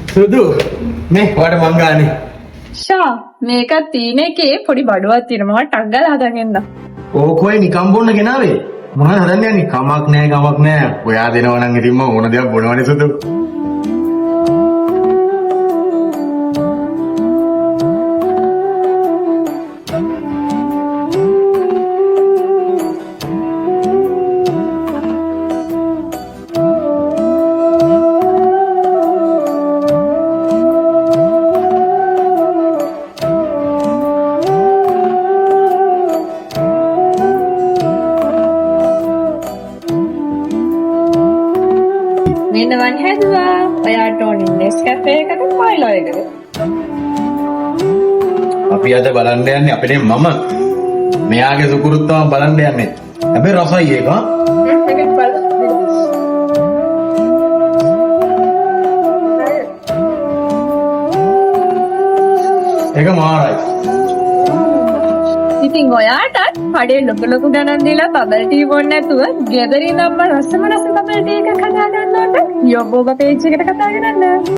සුදු මේ වට මං ගානේ. ෂා මේක තීන එකේ පොඩි බඩුවක් තියෙනවා ටක් ගාලා හදගෙන එන්න. ඕකෝයි නිකම් බොන්න ගෙනාවේ. මොනවද හදන්න යන්නේ? කමක් නෑ. ඔයා දෙනවා නම් ඉතින් මම ඕන දෙයක් බොනවනේ සුදු. මෙන්න වන් හැදුවා. ඔයාට ඕනේ Nescafe එකකට Milo එකකට. අපි අද බලන්න යන්නේ අපේ මම මෙයාගේ සුකුරුත් තමයි බලන්න යන්නේ. හැබැයි රසයි ඒක. ඒකත් බලන්න. ඒක මාරයි. ඉතින් ඔයාටත් කඩේ ලොකු ගණන් දීලා බබල් ටී බොන්න නැතුව ගෙදරින් අම්මා රසම බබල් ටී එකක් හදා ගන්නකොට යොබෝග පේජ් එකට කතා කරන්න.